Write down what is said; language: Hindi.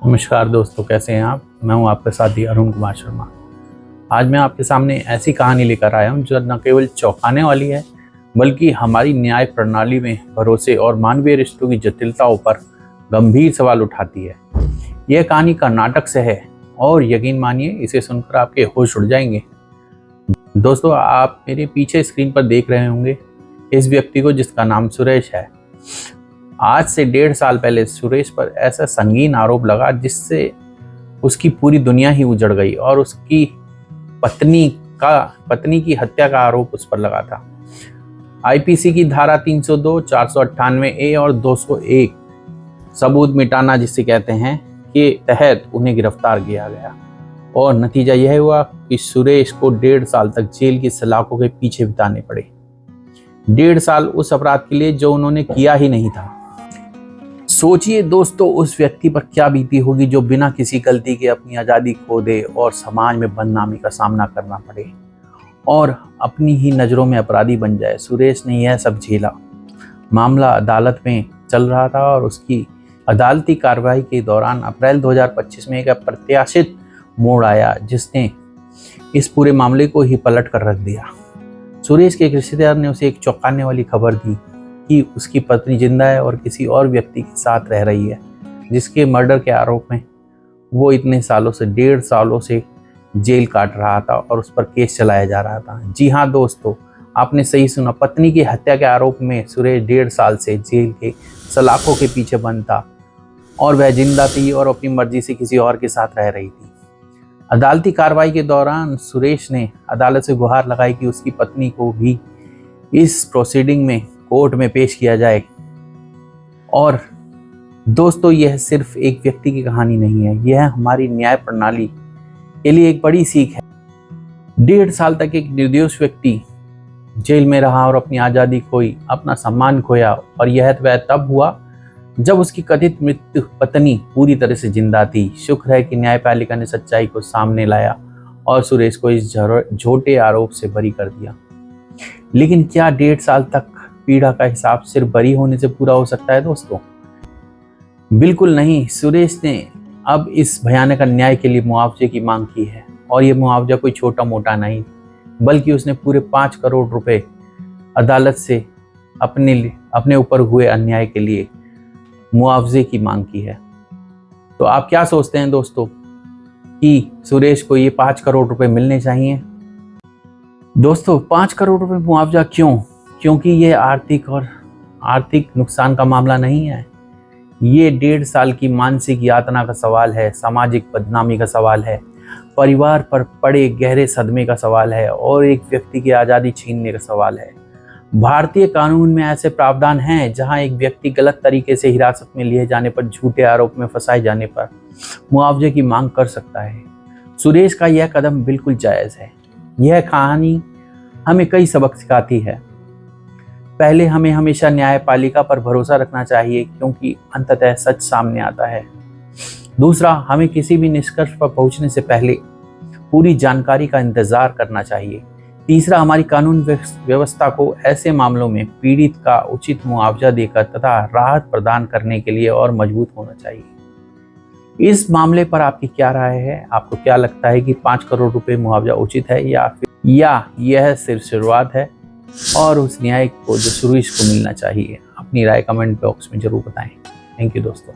नमस्कार दोस्तों, कैसे हैं आप। मैं हूं आपके साथी अरुण कुमार शर्मा। आज मैं आपके सामने ऐसी कहानी लेकर आया हूं जो न केवल चौंकाने वाली है बल्कि हमारी न्याय प्रणाली में भरोसे और मानवीय रिश्तों की जटिलताओं पर गंभीर सवाल उठाती है। यह कहानी कर्नाटक से है और यकीन मानिए इसे सुनकर आपके होश उड़ जाएंगे। दोस्तों, आप मेरे पीछे स्क्रीन पर देख रहे होंगे इस व्यक्ति को जिसका नाम सुरेश है। आज से 1.5 साल पहले सुरेश पर ऐसा संगीन आरोप लगा जिससे उसकी पूरी दुनिया ही उजड़ गई और उसकी पत्नी की हत्या का आरोप उस पर लगा था। आईपीसी की धारा 302, 498A और 201 सबूत मिटाना जिसे कहते हैं के तहत उन्हें गिरफ्तार किया गया और नतीजा यह हुआ कि सुरेश को 1.5 साल तक जेल की सलाखों के पीछे बिताने पड़े। 1.5 साल उस अपराध के लिए जो उन्होंने किया ही नहीं था। सोचिए दोस्तों, उस व्यक्ति पर क्या बीती होगी जो बिना किसी गलती के अपनी आज़ादी खो दे और समाज में बदनामी का सामना करना पड़े और अपनी ही नज़रों में अपराधी बन जाए। सुरेश ने यह सब झेला। मामला अदालत में चल रहा था और उसकी अदालती कार्रवाई के दौरान अप्रैल 2025 में एक अप्रत्याशित मोड़ आया जिसने इस पूरे मामले को ही पलट कर रख दिया। सुरेश के एक रिश्तेदार ने उसे एक चौंकाने वाली खबर दी कि उसकी पत्नी जिंदा है और किसी और व्यक्ति के साथ रह रही है जिसके मर्डर के आरोप में वो इतने सालों से 1.5 सालों से जेल काट रहा था और उस पर केस चलाया जा रहा था। जी हाँ दोस्तों, आपने सही सुना। पत्नी की हत्या के आरोप में सुरेश 1.5 साल से जेल के सलाखों के पीछे बंद था और वह जिंदा थी और अपनी मर्जी से किसी और के साथ रह रही थी। अदालती कार्रवाई के दौरान सुरेश ने अदालत से गुहार लगाई कि उसकी पत्नी को भी इस प्रोसीडिंग में कोर्ट में पेश किया जाए। और दोस्तों, यह सिर्फ एक व्यक्ति की कहानी नहीं है, यह हमारी न्याय प्रणाली के लिए एक बड़ी सीख है। 1.5 साल तक एक निर्दोष व्यक्ति जेल में रहा और अपनी आज़ादी खोई, अपना सम्मान खोया और यह वह तब हुआ जब उसकी कथित मृत्यु पत्नी पूरी तरह से जिंदा थी। शुक्र है कि न्यायपालिका ने सच्चाई को सामने लाया और सुरेश को इस झूठे आरोप से बरी कर दिया। लेकिन क्या 1.5 साल तक पीड़ा का हिसाब सिर्फ बरी होने से पूरा हो सकता है दोस्तों? बिल्कुल नहीं। सुरेश ने अब इस भयानक अन्याय के लिए मुआवजे की मांग की है और ये मुआवजा कोई छोटा मोटा नहीं बल्कि उसने पूरे 5 करोड़ रुपए अदालत से अपने ऊपर हुए अन्याय के लिए मुआवजे की मांग की है। तो आप क्या सोचते हैं दोस्तों कि सुरेश को ये 5 करोड़ रुपए मिलने चाहिए? दोस्तों, 5 करोड़ रुपए मुआवजा क्यों? क्योंकि ये आर्थिक नुकसान का मामला नहीं है। ये 1.5 साल की मानसिक यातना का सवाल है, सामाजिक बदनामी का सवाल है, परिवार पर पड़े गहरे सदमे का सवाल है और एक व्यक्ति की आज़ादी छीनने का सवाल है। भारतीय कानून में ऐसे प्रावधान हैं जहां एक व्यक्ति गलत तरीके से हिरासत में लिए जाने पर, झूठे आरोप में फंसाए जाने पर मुआवजे की मांग कर सकता है। सुरेश का यह कदम बिल्कुल जायज़ है। यह कहानी हमें कई सबक सिखाती है। पहले, हमें हमेशा न्यायपालिका पर भरोसा रखना चाहिए क्योंकि अंततः सच सामने आता है। दूसरा, हमें किसी भी निष्कर्ष पर पहुंचने से पहले पूरी जानकारी का इंतजार करना चाहिए। तीसरा, हमारी कानून व्यवस्था को ऐसे मामलों में पीड़ित का उचित मुआवजा देकर तथा राहत प्रदान करने के लिए और मजबूत होना चाहिए। इस मामले पर आपकी क्या राय है? आपको क्या लगता है कि 5 करोड़ रुपए मुआवजा उचित है या यह सिर्फ शुरुआत है और उस न्याय को जो सुरेश को मिलना चाहिए? अपनी राय कमेंट बॉक्स में जरूर बताएं। थैंक यू दोस्तों।